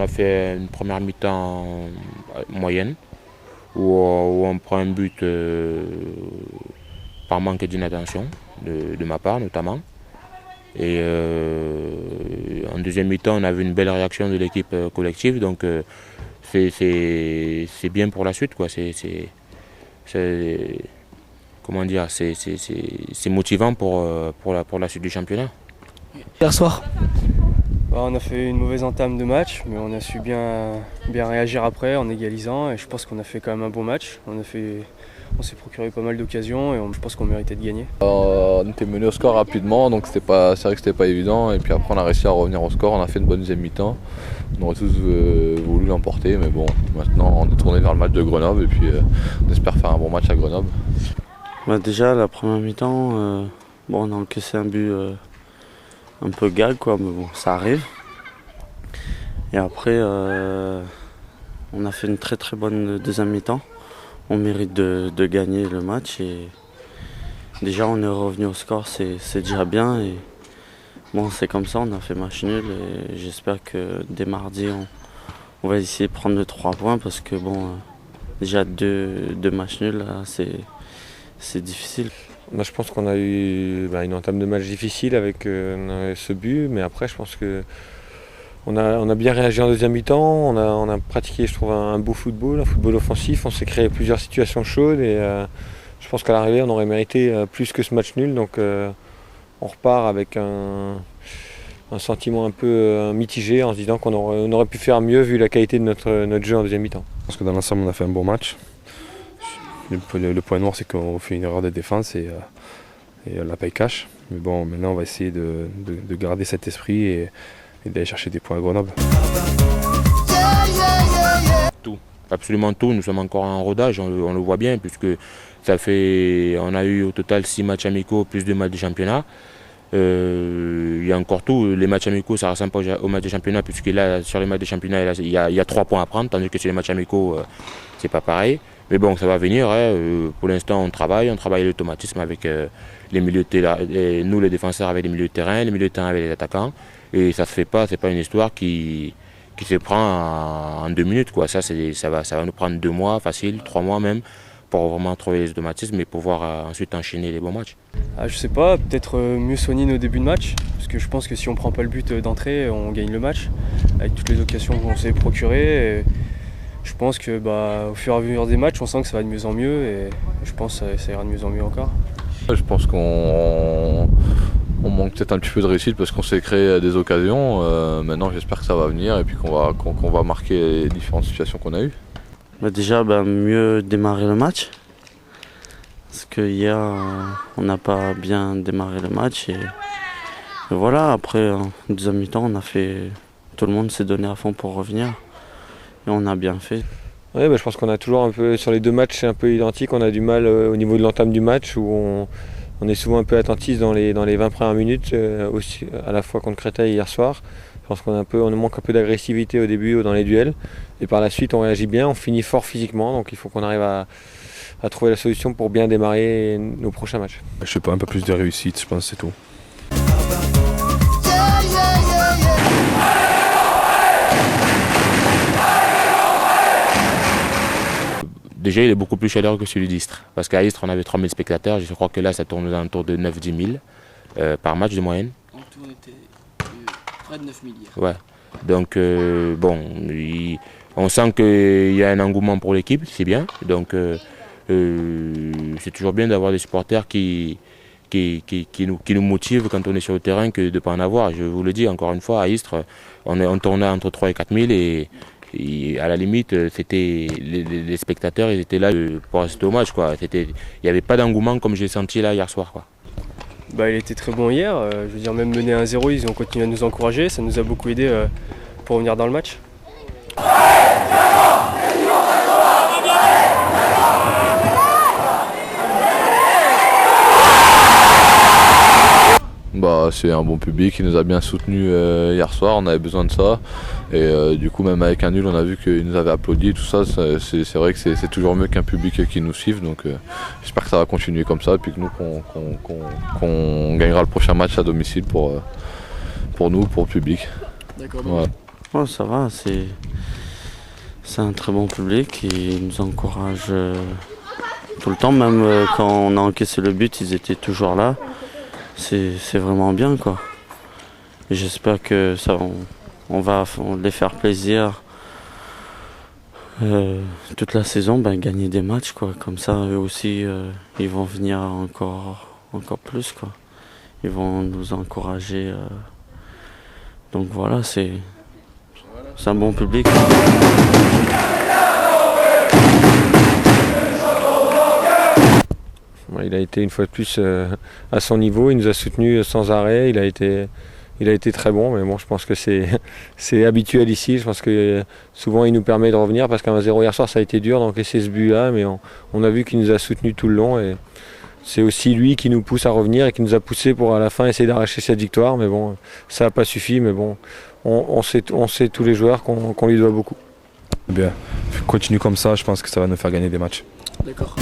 a fait une première mi-temps moyenne, où on prend un but par manque d'inattention, de ma part notamment. Et en deuxième mi-temps, on a vu une belle réaction de l'équipe collective, donc c'est bien pour la suite, quoi. Comment dire, c'est motivant pour la suite du championnat. Hier soir, On a fait une mauvaise entame de match, mais on a su bien réagir après en égalisant, et je pense qu'on a fait quand même un bon match. On s'est procuré pas mal d'occasions et je pense qu'on méritait de gagner. On était mené au score rapidement, donc c'est vrai que c'était pas évident. Et puis après on a réussi à revenir au score, on a fait une bonne deuxième mi-temps. On aurait tous voulu l'emporter, mais bon, maintenant on est tourné vers le match de Grenoble et puis on espère faire un bon match à Grenoble. Déjà la première mi-temps, on a encaissé un but un peu gag, quoi, mais bon, ça arrive. Et après on a fait une très très bonne deuxième mi-temps. On mérite de gagner le match et déjà on est revenu au score, c'est déjà bien. Et bon, c'est comme ça, on a fait match nul et j'espère que dès mardi on va essayer de prendre les 3 points parce que bon, déjà deux matchs nuls là, c'est difficile. Je pense qu'on a eu une entame de match difficile avec ce but, mais après je pense que on a bien réagi en deuxième mi-temps, on a pratiqué, je trouve, un beau football, un football offensif, on s'est créé plusieurs situations chaudes et je pense qu'à l'arrivée on aurait mérité plus que ce match nul, donc on repart avec un sentiment un peu mitigé en se disant qu'on aurait pu faire mieux vu la qualité de notre jeu en deuxième mi-temps. Je pense que dans l'ensemble on a fait un bon match. Le point noir c'est qu'on fait une erreur de défense et on la paye cash. Mais bon, maintenant on va essayer de garder cet esprit et d'aller chercher des points à Grenoble. Tout, absolument tout. Nous sommes encore en rodage, on le voit bien, puisque on a eu au total 6 matchs amicaux plus 2 matchs de championnat. Il y a encore tout. Les matchs amicaux, ça ne ressemble pas aux matchs de championnat, puisque là, sur les matchs de championnat, il y a 3 points à prendre, tandis que sur les matchs amicaux, c'est pas pareil. Mais bon, ça va venir. Pour l'instant, on travaille l'automatisme avec les milieux de terrain, nous les défenseurs avec les milieux de terrain, les milieux de terrain avec les attaquants. Et ça se fait pas, c'est pas une histoire qui se prend en 2 minutes, quoi. Ça va nous prendre 2 mois, facile, 3 mois même, pour vraiment trouver les automatismes et pouvoir ensuite enchaîner les bons matchs. Je sais pas, peut-être mieux soigner nos débuts de match, parce que je pense que si on prend pas le but d'entrée, on gagne le match, avec toutes les occasions qu'on s'est procurées. Je pense que au fur et à mesure des matchs, on sent que ça va de mieux en mieux et je pense que ça ira de mieux en mieux encore. Je pense qu'on manque peut-être un petit peu de réussite parce qu'on s'est créé des occasions. Maintenant j'espère que ça va venir et puis qu'on va marquer les différentes situations qu'on a eues. Déjà mieux démarrer le match. Parce que hier on n'a pas bien démarré le match et voilà, après en deuxième mi-temps tout le monde s'est donné à fond pour revenir. Et on a bien fait. Ouais, je pense qu'on a toujours un peu, sur les 2 matchs, c'est un peu identique. On a du mal au niveau de l'entame du match où on est souvent un peu attentiste dans les 20 premières minutes, aussi, à la fois contre Créteil hier soir. Je pense on manque un peu d'agressivité au début dans les duels. Et par la suite, on réagit bien, on finit fort physiquement. Donc il faut qu'on arrive à trouver la solution pour bien démarrer nos prochains matchs. Je sais pas, un peu plus de réussite, je pense que c'est tout. Déjà, il est beaucoup plus chaleureux que celui d'Istres. Parce qu'à Istres, on avait 3000 spectateurs. Je crois que là, ça tourne aux alentours de 9-10 000 par match de moyenne. on était près de 9 000 hier. Ouais. Donc, on sent qu'il y a un engouement pour l'équipe, c'est bien. Donc, c'est toujours bien d'avoir des supporters qui nous motivent quand on est sur le terrain que de ne pas en avoir. Je vous le dis encore une fois, à Istres, on tournait entre 3 et 4 000 et à la limite, c'était les spectateurs, ils étaient là pour assister au match, quoi. Il n'y avait pas d'engouement comme j'ai senti là hier soir, quoi. Il était très bon hier, je veux dire même mené 1-0, ils ont continué à nous encourager, ça nous a beaucoup aidé pour revenir dans le match. C'est un bon public qui nous a bien soutenus hier soir, on avait besoin de ça. Et du coup même avec un nul on a vu qu'ils nous avaient applaudi, tout ça, c'est vrai que c'est toujours mieux qu'un public qui nous suive. Donc j'espère que ça va continuer comme ça et puis que nous qu'on gagnera le prochain match à domicile pour nous, pour le public. D'accord. Voilà. Ouais, ça va, c'est un très bon public, ils nous encouragent tout le temps, même quand on a encaissé le but, ils étaient toujours là. C'est vraiment bien, quoi. Et j'espère que on va les faire plaisir toute la saison, gagner des matchs, quoi. Comme ça, eux aussi, ils vont venir encore plus, quoi. Ils vont nous encourager. Donc voilà, c'est un bon public. Il a été une fois de plus à son niveau, il nous a soutenus sans arrêt, il a été très bon, mais bon, je pense que c'est habituel ici. Je pense que souvent il nous permet de revenir parce qu'un 1-0 hier soir ça a été dur d'encaisser ce but-là, mais on a vu qu'il nous a soutenus tout le long et c'est aussi lui qui nous pousse à revenir et qui nous a poussé pour à la fin essayer d'arracher cette victoire. Mais bon, ça n'a pas suffi, mais bon, on sait tous les joueurs qu'on lui doit beaucoup. Bien, continue comme ça, je pense que ça va nous faire gagner des matchs. D'accord.